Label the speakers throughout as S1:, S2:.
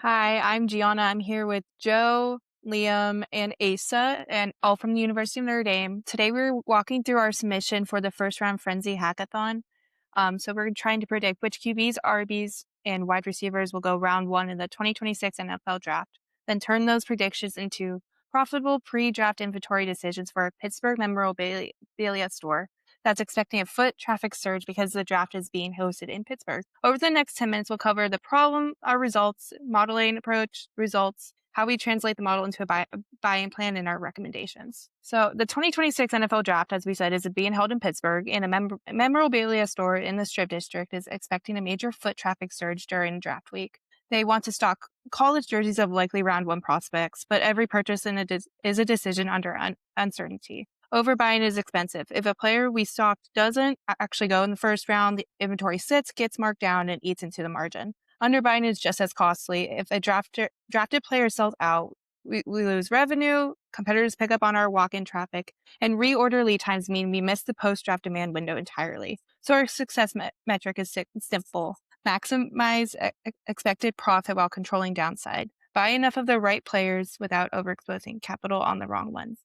S1: Hi, I'm Gianna. I'm here with Joe, Liam, and Asa, and all from the University of Notre Dame. Today we're walking through our submission for the first round Frenzy Hackathon. So we're trying to predict which QBs, RBs, and wide receivers will go round one in the 2026 NFL Draft, then turn those predictions into profitable pre-draft inventory decisions for a Pittsburgh memorabilia store that's expecting a foot traffic surge because the draft is being hosted in Pittsburgh. Over the next 10 minutes, we'll cover the problem, our results, modeling approach, results, how we translate the model into a buying plan, and our recommendations. So the 2026 NFL Draft, as we said, is being held in Pittsburgh, and a memorabilia store in the Strip District is expecting a major foot traffic surge during draft week. They want to stock college jerseys of likely round one prospects, but every purchase is a decision under uncertainty. Overbuying is expensive. If a player we stocked doesn't actually go in the first round, the inventory sits, gets marked down, and eats into the margin. Underbuying is just as costly. If a drafted player sells out, we lose revenue, competitors pick up on our walk-in traffic, and reorder lead times mean we miss the post-draft demand window entirely. So our success metric is simple. Maximize expected profit while controlling downside. Buy enough of the right players without overexposing capital on the wrong ones.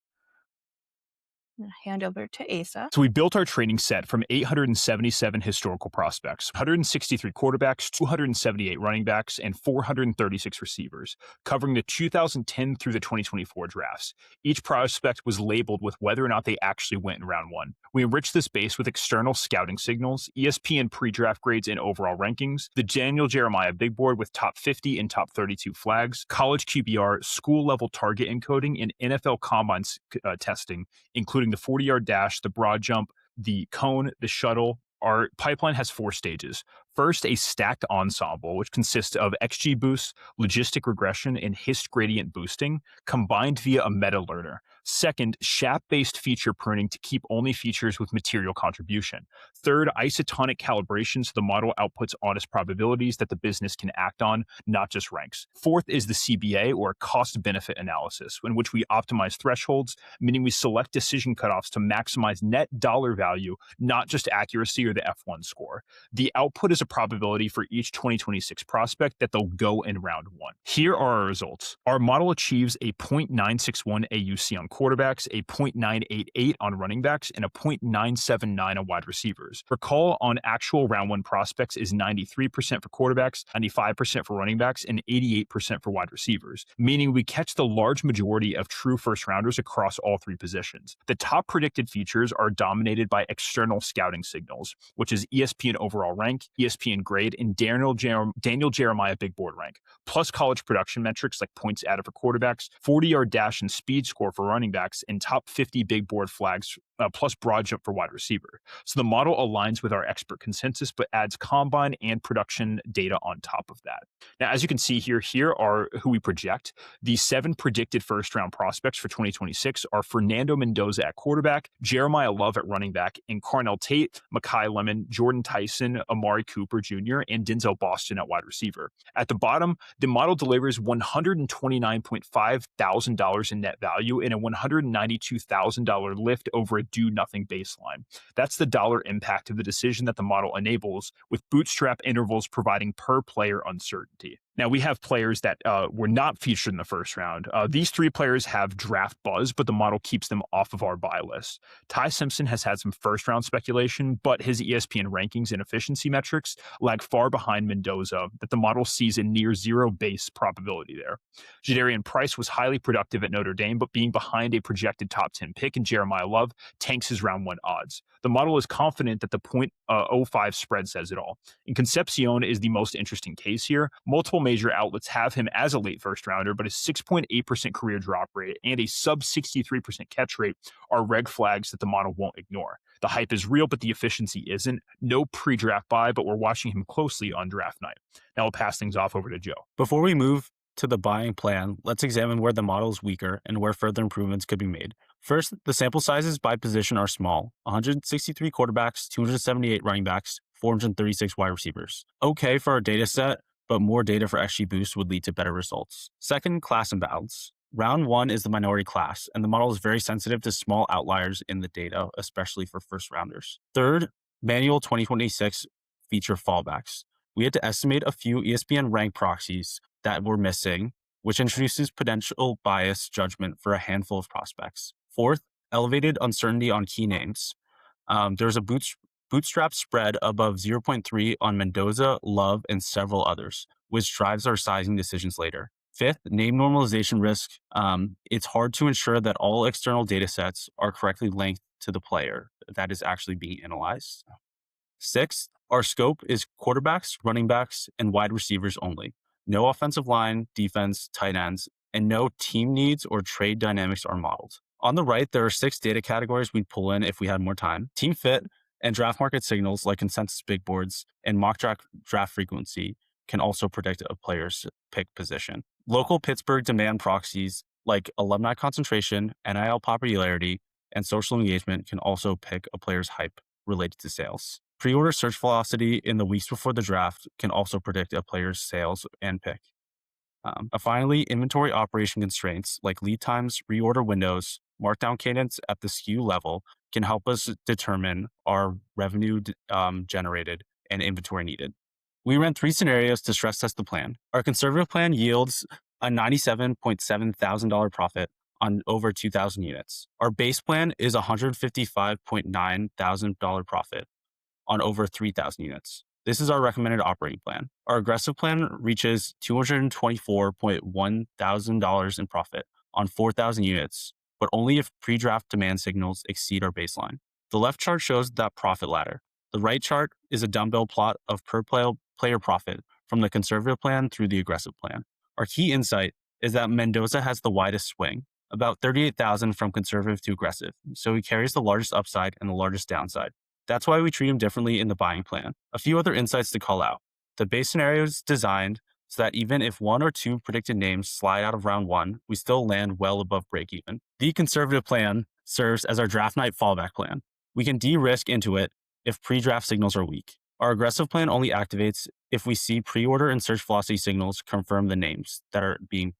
S1: Hand over to Asa.
S2: So we built our training set from 877 historical prospects, 163 quarterbacks, 278 running backs, and 436 receivers, covering the 2010 through the 2024 drafts. Each prospect was labeled with whether or not they actually went in round one. We enriched this base with external scouting signals, ESPN pre-draft grades and overall rankings, the Daniel Jeremiah big board with top 50 and top 32 flags, college QBR, school-level target encoding, and NFL combine testing, including the 40-yard dash, the broad jump, the cone, the shuttle. Our pipeline has 4 stages. First, a stacked ensemble, which consists of XG boost, logistic regression, and hist gradient boosting, combined via a meta learner. Second, SHAP-based feature pruning to keep only features with material contribution. Third, isotonic calibration so the model outputs honest probabilities that the business can act on, not just ranks. Fourth is the CBA, or cost-benefit analysis, in which we optimize thresholds, meaning we select decision cutoffs to maximize net dollar value, not just accuracy or the F1 score. The output is a probability for each 2026 prospect that they'll go in round one. Here are our results. Our model achieves a 0.961 AUC on quarterbacks, a 0.988 on running backs, and a 0.979 on wide receivers. Recall on actual round one prospects is 93% for quarterbacks, 95% for running backs, and 88% for wide receivers, meaning we catch the large majority of true first rounders across all 3 positions. The top predicted features are dominated by external scouting signals, which is ESPN overall rank, ESPN grade, and Daniel Jeremiah big board rank, plus college production metrics like points added for quarterbacks, 40-yard dash and speed score for running backs, and top 50 big board flags, plus broad jump for wide receiver. So the model aligns with our expert consensus, but adds combine and production data on top of that. Now, as you can see here are who we project. The 7 predicted first-round prospects for 2026 are Fernando Mendoza at quarterback, Jeremiah Love at running back, and Carnell Tate, Mekhi Lemon, Jordan Tyson, Amari Cooper Jr., and Denzel Boston at wide receiver. At the bottom, the model delivers $129.5 thousand in net value and a $192,000 lift over a do-nothing baseline. That's the dollar impact of the decision that the model enables, with bootstrap intervals providing per-player uncertainty. Now, we have players that were not featured in the first round. These 3 players have draft buzz, but the model keeps them off of our buy list. Ty Simpson has had some first-round speculation, but his ESPN rankings and efficiency metrics lag far behind Mendoza, that the model sees a near zero base probability there. Jadarian Price was highly productive at Notre Dame, but being behind a projected top 10 pick in Jeremiah Love tanks his round 1 odds. The model is confident that the .05 spread says it all. And Concepcion is the most interesting case here. Multiple major outlets have him as a late first rounder, but his 6.8% career drop rate and a sub 63% catch rate are red flags that the model won't ignore. The hype is real, but the efficiency isn't. No pre-draft buy, but we're watching him closely on draft night. Now I'll pass things off over to Joe.
S3: Before we move to the buying plan, let's examine where the model is weaker and where further improvements could be made. First, the sample sizes by position are small: 163 quarterbacks, 278 running backs, 436 wide receivers. Okay for our data set, but more data for XG Boost would lead to better results. Second, class imbalance. Round 1 is the minority class, and the model is very sensitive to small outliers in the data, especially for first rounders. Third, manual 2026 feature fallbacks. We had to estimate a few ESPN rank proxies, that we're missing, which introduces potential bias judgment for a handful of prospects. Fourth, elevated uncertainty on key names. There's a bootstrap spread above zero point 0.3 on Mendoza, Love, and several others, which drives our sizing decisions later. Fifth, name normalization risk. It's hard to ensure that all external data sets are correctly linked to the player that is actually being analyzed. Sixth, our scope is quarterbacks, running backs, and wide receivers only. No offensive line, defense, tight ends, and no team needs or trade dynamics are modeled. On the right, there are 6 data categories we'd pull in if we had more time. Team fit and draft market signals like consensus big boards and mock draft frequency can also predict a player's pick position. Local Pittsburgh demand proxies like alumni concentration, NIL popularity, and social engagement can also pick a player's hype related to sales. Pre-order search velocity in the weeks before the draft can also predict a player's sales and pick. Finally, inventory operation constraints like lead times, reorder windows, markdown cadence at the SKU level can help us determine our revenue generated and inventory needed. We ran 3 scenarios to stress test the plan. Our conservative plan yields a $97.7 thousand profit on over 2,000 units. Our base plan is a $155.9 thousand profit on over 3,000 units. This is our recommended operating plan. Our aggressive plan reaches $224.1 thousand in profit on 4,000 units, but only if pre-draft demand signals exceed our baseline. The left chart shows that profit ladder. The right chart is a dumbbell plot of per player profit from the conservative plan through the aggressive plan. Our key insight is that Mendoza has the widest swing, about 38,000 from conservative to aggressive, so he carries the largest upside and the largest downside. That's why we treat him differently in the buying plan. A few other insights to call out. The base scenario is designed so that even if 1 or 2 predicted names slide out of round 1, we still land well above break even. The conservative plan serves as our draft night fallback plan. We can de-risk into it if pre-draft signals are weak. Our aggressive plan only activates if we see pre-order and search velocity signals confirm the names that are being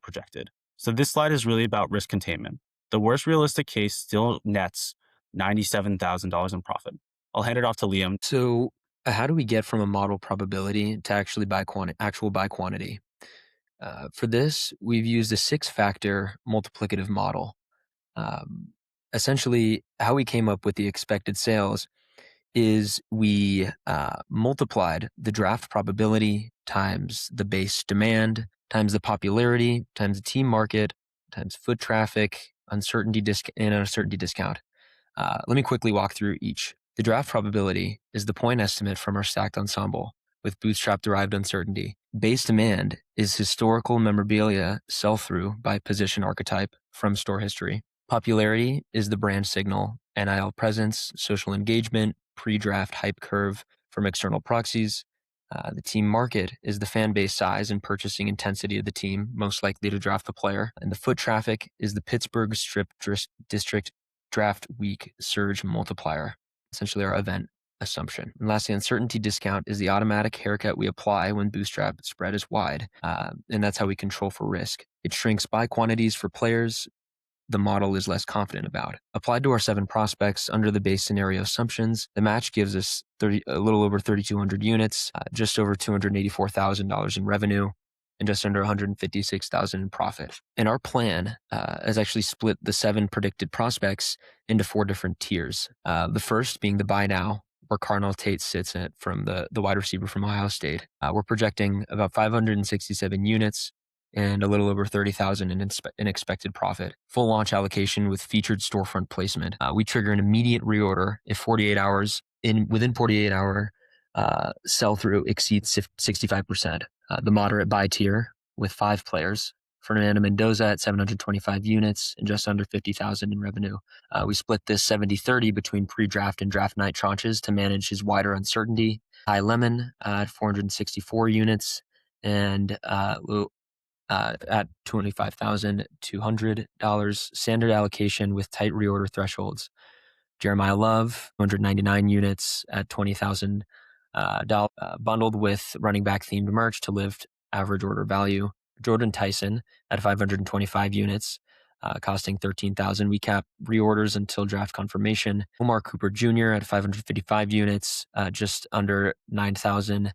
S3: projected. So this slide is really about risk containment. The worst realistic case still nets $97,000 in profit. I'll hand it off to Liam.
S4: So how do we get from a model probability to actually actual buy quantity? For this, we've used a 6-factor multiplicative model. Essentially, how we came up with the expected sales is we multiplied the draft probability times the base demand times the popularity times the team market times foot traffic, uncertainty discount. Let me quickly walk through each. The draft probability is the point estimate from our stacked ensemble with bootstrap-derived uncertainty. Base demand is historical memorabilia sell-through by position archetype from store history. Popularity is the brand signal, NIL presence, social engagement, pre-draft hype curve from external proxies. The team market is the fan base size and purchasing intensity of the team most likely to draft the player. And the foot traffic is the Pittsburgh Strip District draft week surge multiplier, essentially our event assumption. And lastly, uncertainty discount is the automatic haircut we apply when bootstrap spread is wide, and that's how we control for risk. It shrinks buy quantities for players the model is less confident about. Applied to our 7 prospects under the base scenario assumptions, the match gives us a little over 3,200 units, just over $284,000 in revenue, and just under $156,000 in profit. And our plan has actually split the 7 predicted prospects into 4 different tiers. The first being the buy now, where Carnell Tate sits at from the wide receiver from Ohio State. We're projecting about 567 units and a little over 30,000 in expected profit. Full launch allocation with featured storefront placement. We trigger an immediate reorder if within 48 hour sell-through exceeds 65%. The moderate buy tier with 5 players. Fernando Mendoza at 725 units and just under 50,000 in revenue. We split this 70-30 between pre-draft and draft night tranches to manage his wider uncertainty. High Lemon at 464 units and at $25,200. Standard allocation with tight reorder thresholds. Jeremiah Love, 299 units at $20,000, bundled with running back themed merch to lift average order value. Jordan Tyson at 525 units, costing $13,000. We cap reorders until draft confirmation. Omar Cooper Jr. at 555 units, just under $9,000.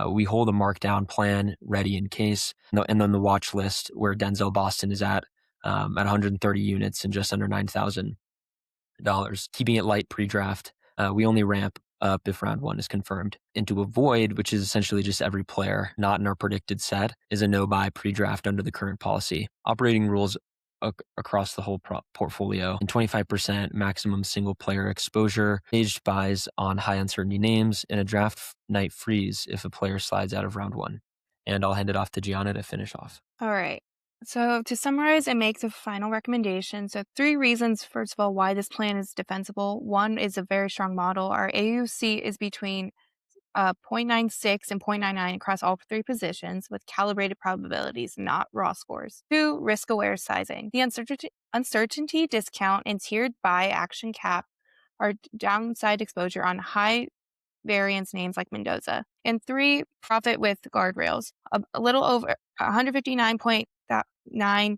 S4: We hold a markdown plan ready in case. And then the watch list where Denzel Boston is at 130 units and just under $9,000, keeping it light pre-draft. We only ramp up if round one is confirmed. And to avoid, which is essentially just every player not in our predicted set, is a no-buy pre-draft under the current policy. Operating rules across the whole portfolio, and 25% maximum single player exposure, staged buys on high uncertainty names, and a draft night freeze if a player slides out of round one. And I'll hand it off to Gianna to finish off.
S1: All right. So to summarize and make the final recommendation, so 3 reasons, first of all, why this plan is defensible. One is a very strong model. Our AUC is between 0.96 and 0.99 across all 3 positions with calibrated probabilities, not raw scores. 2, risk-aware sizing. The uncertainty discount and tiered buy action cap are downside exposure on high variance names like Mendoza. And 3, profit with guardrails. A little over 159.9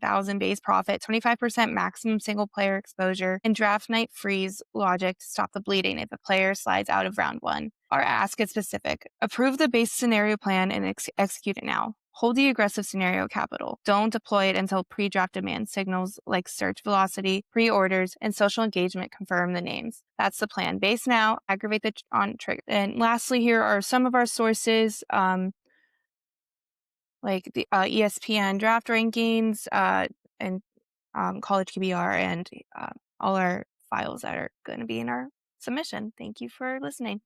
S1: thousand base profit, 25% maximum single player exposure, and draft night freeze logic to stop the bleeding if a player slides out of round one. Our ask is specific. Approve the base scenario plan and execute it now. Hold the aggressive scenario capital. Don't deploy it until pre-draft demand signals like search velocity, pre-orders, and social engagement confirm the names. That's the plan. Base now, aggravate the on trigger. And lastly, here are some of our sources, like the ESPN draft rankings and college QBR and all our files that are going to be in our submission. Thank you for listening.